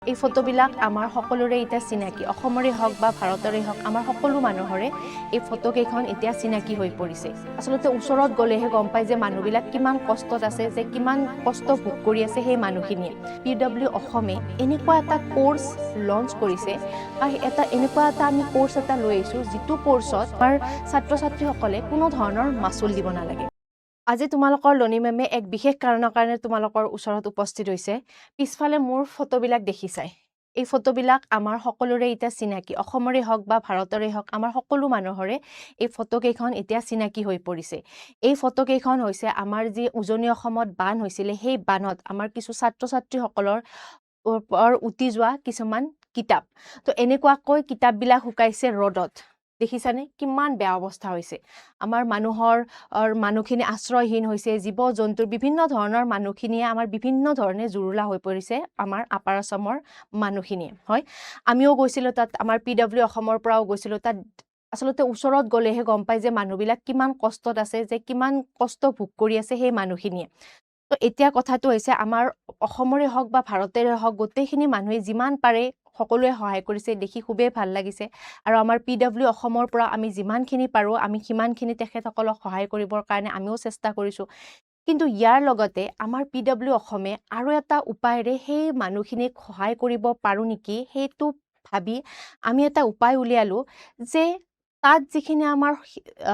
এই ফটোবিলাক আমাৰ সকলোৰে এতিয়া চিনাকি অসমৰে হওক বা ভাৰতৰে হওক আমাৰ সকলো মানুহৰে এই ফটোকেইখন এতিয়া চিনাকি হৈ পৰিছে আসলতে ওচৰত গলেহে গম পায় যে মানুহবিলাক কিমান কষ্টত আছে যে কিমান কষ্ট ভোগ কৰি আছে সেই মানুহখিনিয়ে PW অসমে এনেকুৱা এটা কোৰ্স লঞ্চ কৰিছে বা এনেকুৱা এটা আমি কোৰ্স এটা লৈ আহিছো যিটো কোৰ্সত আমাৰ ছাত্ৰ-ছাত্ৰীসকলে কোনো ধৰণৰ মাচুল দিব নালাগে আজি তোমালোকৰ লনি মেমে এক বিশেষ কাৰণৰ কাৰণে তোমালোকৰ ওচৰত উপস্থিত হৈছে পিছফালে মোৰ ফটোবিলাক দেখিছাই এই ফটোবিলাক আমাৰ সকলোৰে এতিয়া চিনাকি অসমৰে হওক বা ভাৰতৰে হওক আমাৰ সকলো মানুহৰে এই ফটোকেইখন এতিয়া চিনাকি হৈ পৰিছে এই ফটোকেইখন হৈছে আমাৰ যি উজনি অসমত বান হৈছিল সেই বানত আমাৰ কিছু ছাত্ৰ-ছাত্ৰীসকলৰ উটি যোৱা কিছুমান কিতাপ তো এনেকুৱাকৈ কিতাপবিলাক শুকাইছে ৰ'দত দেখিছানে কিমান বেয়া অৱস্থা হৈছে আমাৰ মানুহখিনি আশ্ৰয়হীন হৈছে জীৱ-জন্তুৰ বিভিন্ন ধৰণৰ মানুহখিনিয়ে আমাৰ বিভিন্ন ধৰণে জুৰুলা হৈ পৰিছে আমাৰ আপাৰ আসামৰ মানুহখিনিয়ে হয় আমিও গৈছিলো তাত আমাৰ PW অসমৰ পৰাও গৈছিলো তাত আসলতে ওচৰত গলেহে গম পায় যে মানুহবিলাক কিমান কষ্টত আছে যে কিমান কষ্ট ভোগ কৰি আছে সেই মানুহখিনিয়ে তো এতিয়া কথাটো হৈছে আমাৰ অসমৰে হওক বা ভাৰতৰে হওক গোটেইখিনি মানুহে যিমান পাৰে সকলোৱে সহায় কৰিছে দেখি খুবেই ভাল লাগিছে আৰু আমাৰ PW অসমৰ পৰা আমি যিমানখিনি পাৰো আমি সিমানখিনি তেখেতসকলক সহায় কৰিবৰ কাৰণে আমিও চেষ্টা কৰিছো কিন্তু ইয়াৰ লগতে আমাৰ PW অসমে আৰু এটা উপায়েৰে সেই মানুহখিনিক সহায় কৰিব পাৰো নেকি সেইটো ভাবি আমি এটা উপায় উলিয়ালো যে তাত যিখিনি আমাৰ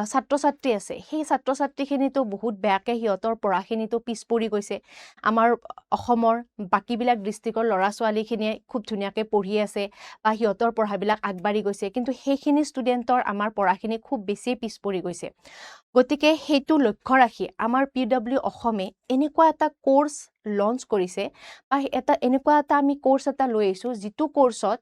ছাত্ৰ-ছাত্ৰী আছে সেই ছাত্ৰ-ছাত্ৰীখিনিতো বহুত বেয়াকে হিয়তৰ পঢ়াখিনিতো পিছ পৰি গৈছে আমাৰ অসমৰ বাকিবিলাক ডিস্ট্ৰিক্টৰ ল'ৰা-ছোৱালীখিনিয়ে খুব ধুনীয়াকে পঢ়ি আছে বা হিয়তৰ পঢ়াবিলাক আগবাঢ়ি গৈছে কিন্তু সেইখিনি ষ্টুডেন্টৰ আমাৰ পঢ়াখিনি খুব বেছি পিছ পৰি গৈছে গতিকে সেইটো লক্ষ্য ৰাখি আমাৰ PW অসমে এনেকুৱা এটা কোৰ্স লঞ্চ কৰিছে বা এনেকুৱা এটা আমি কোৰ্স এটা লৈ আহিছো যিটো কোৰ্সত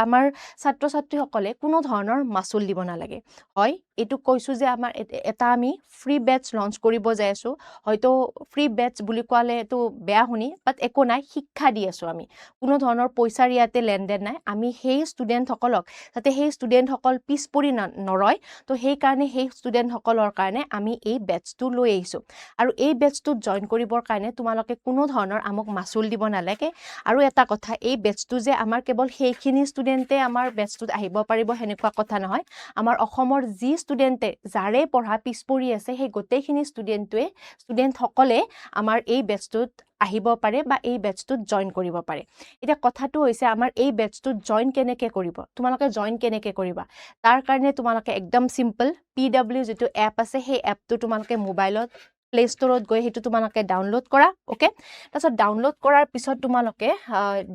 আমাৰ ছাত্ৰ-ছাত্ৰীসকলে কোনো ধৰণৰ মাচুল দিব নালাগে হয় এটো কৈছো যে আমাৰ এটা আমি ফ্ৰী বেচ লঞ্চ কৰিব যাই আছো হয়তো ফ্ৰী বেচ বুলি কোৱালে এটো বেয়া শুনি বাট একো নাই শিক্ষা দি আছো আমি কোনো ধৰণৰ পইচাৰ ইয়াতে লেনদেন নাই আমি সেই ষ্টুডেন্ট সকলক যাতে সেই ষ্টুডেন্ট সকল পিছ পৰি নৰয় তো সেই কাৰণে সেই ষ্টুডেন্ট সকলৰ কাৰণে আমি এই বেচটো লৈ আহিছো আৰু এই বেচটোত জয়েন কৰিবৰ কাৰণে তোমালোকে কোনো ধৰণৰ আমক মাচুল দিব নালাগে আৰু এটা কথা এই বেচটো যে আমাৰ কেৱল সেইখিনি ষ্টুডেন্টে আমাৰ বেচটোত আহিব পাৰিব হেনেকুৱা কথা নহয় আমাৰ অসমৰ যি ষ্টুডেন্টে যাৰে পঢ়া পিছ পৰি আছে সেই গোটেইখিনি ষ্টুডেন্ট সকলে আমাৰ এই বেচটোত আহিব পাৰে বা এই বেচটোত জয়েন কৰিব পাৰে এটা কথাটো হৈছে আমাৰ এই বেচটোত জয়েন কেনেকে কৰিব তোমালোকে জয়েন কেনেকে কৰিবা তাৰ কাৰণে তোমালোকে একদম সিম্পল PW যেটো এপ আছে সেই এপটো তোমালোকে মোবাইলত প্লে ষ্টৰত গৈ হেতু তোমালোকে ডাউনলোড কৰা ওকে তাৰছত ডাউনলোড কৰাৰ পিছত তোমালোকে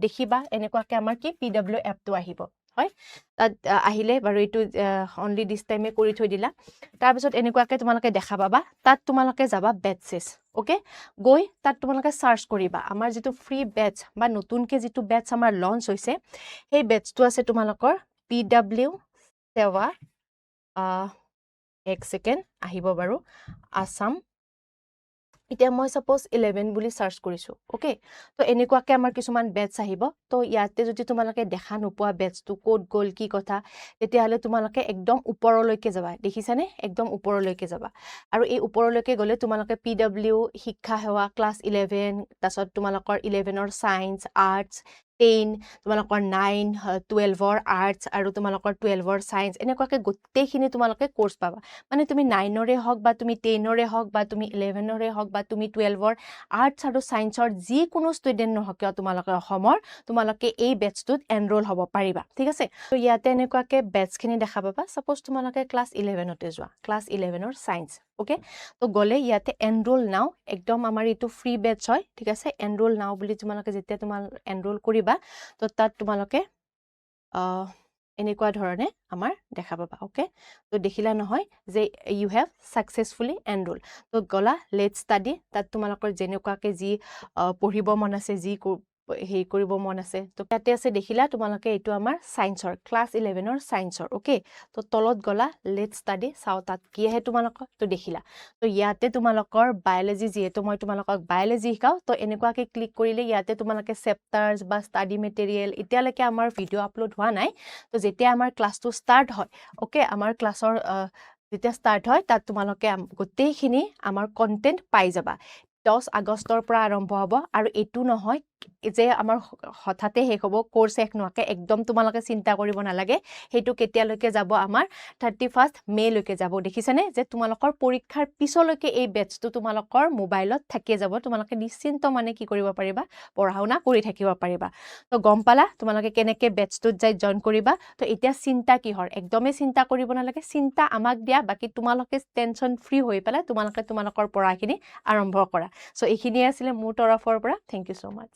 দেখিবা এনেকুৱাকে আমাৰ কি PW এপটো আহিব হয় তাত আহিলে বাৰু এটো অনলি দিস টাইমে কৰি থৈ দিলা তাৰ পিছত এনেকুৱাকে তোমালোকে দেখা পাবা তাত তোমালোকে যাবা বেচেছ ওকে গৈ তাত তোমালোকে সাৰ্চ কৰিবা আমাৰ যেটো ফ্ৰী বেচ বা নতুনকে যেটো বেচ আমাৰ লঞ্চ হৈছে সেই বেচটো আছে তোমালোকৰ PW সেৱা এক সেকেন্ড আহিব বাৰু আসাম এতিয়া মই সাপোজ 11 বুলি সাৰ্চ কৰিছো ওকে তো এনেকুৱাকে আমাৰ কিছুমান বেচ আহিব তো ইয়াতে যদি তোমালোকে দেখা নোপোৱা বেচটো কোড গল কি কথা তেতিয়াহলে তোমালোকে একদম ওপৰলৈকে যাবা দেখিছানে একদম ওপৰলৈকে যাবা আৰু এই ওপৰলৈকে গলে তোমালোকে PW শিক্ষা সেৱা ক্লাছ 11 তাছত তোমালোকৰ 11 ৰ সায়েন্স আৰ্টস 10 তোমালোকৰ 9 12 ৰ আৰ্টস আৰু তোমালোকৰ 12 ৰ সায়েন্স এনেকুৱাকে গোটেইখিনি তোমালোকে কোৰ্স পাবা মানে তুমি 9 ৰে হওক বা তুমি 10 ৰে হওক বা তুমি 11 ৰে হওক বা তুমি 12 ৰ আৰ্টস আৰু সায়েন্সৰ যি কোনো ষ্টুডেন্ট নহক তোমালোকে অসমৰ তোমালোকে এই বেচটোত এনৰোল হ'ব পাৰিবা ঠিক আছে তো ইয়াতে এনেকুৱাকে বেচখিনি দেখা পাবা সাপোজ তোমালোকে ক্লাছ 11 তে যোৱা ক্লাছ 11 ৰ সায়েন্স ওকে তো গলে ইয়াতে এনৰোল নাও একদম আমাৰ এটো ফ্ৰী বেচ হয় ঠিক আছে এনৰোল নাও বুলি তোমালোকে যেতিয়া তোমাল এনৰোল কৰিবা তো তাত তোমালোকে এনেকুৱা ধৰণে আমাৰ দেখা পাবা ওকে তো দেখিলা নহয় যে ইউ হেভ সাকসেসফুলি এনৰোল তো গলা লেটস ষ্টাডি তাত তোমালোকৰ যেনেকুৱাকে যি পঢ়িব মন আছে যি হেই কৰিব মন আছে তো তাতে আছে দেখিলা তোমালোকে এটো আমাৰ সায়েন্সৰ ক্লাছ 11 ৰ সায়েন্সৰ ওকে তো তলত গলা লেটস ষ্টাডি চাও তাত কি আহে তোমালোকৰ তো দেখিলা তো ইয়াতে তোমালোকৰ বায়োলজি যেহেতু মই তোমালোকক বায়োলজি শিকাও তো এনেকুৱাকে ক্লিক কৰিলে ইয়াতে তোমালোকে চেপ্টাৰস বা ষ্টাডি মেটেৰিয়েল এতিয়ালৈকে আমাৰ ভিডিও আপলোড হোৱা নাই তো যেতিয়া আমাৰ ক্লাছটো ষ্টাৰ্ট হয় ওকে আমাৰ ক্লাছৰ যেতিয়া ষ্টাৰ্ট হয় তাত তোমালোকে গোটেইখিনি আমাৰ কন্টেন্ট পাই যাবা 10 আগষ্টৰ পৰা আৰম্ভ হ'ব আৰু এটো নহয় যে আমাৰ হঠাতে শেষ হ'ব কোৰ্চ শেষ নোহোৱাকৈ একদম তোমালোকে চিন্তা কৰিব নালাগে সেইটো কেতিয়ালৈকে যাব আমাৰ 31 মে'লৈকে যাব দেখিছানে যে তোমালোকৰ পৰীক্ষাৰ পিছলৈকে এই বেটছটো তোমালোকৰ মোবাইলত থাকিয়ে যাব তোমালোকে নিশ্চিন্ত মানে কি কৰিব পাৰিবা পঢ়া শুনা কৰি থাকিব পাৰিবা তো গম পালা তোমালোকে কেনেকৈ বেটছটোত যাই জইন কৰিবা তো এতিয়া চিন্তা কিহৰ একদমেই চিন্তা কৰিব নালাগে চিন্তা আমাক দিয়া বাকী তোমালোকে টেনশ্যন ফ্ৰী হৈ পেলাই তোমালোকৰ পঢ়াখিনি আৰম্ভ কৰা চ' এইখিনিয়ে আছিলে মোৰ তৰফৰ পৰা থেংক ইউ ছ' মাছ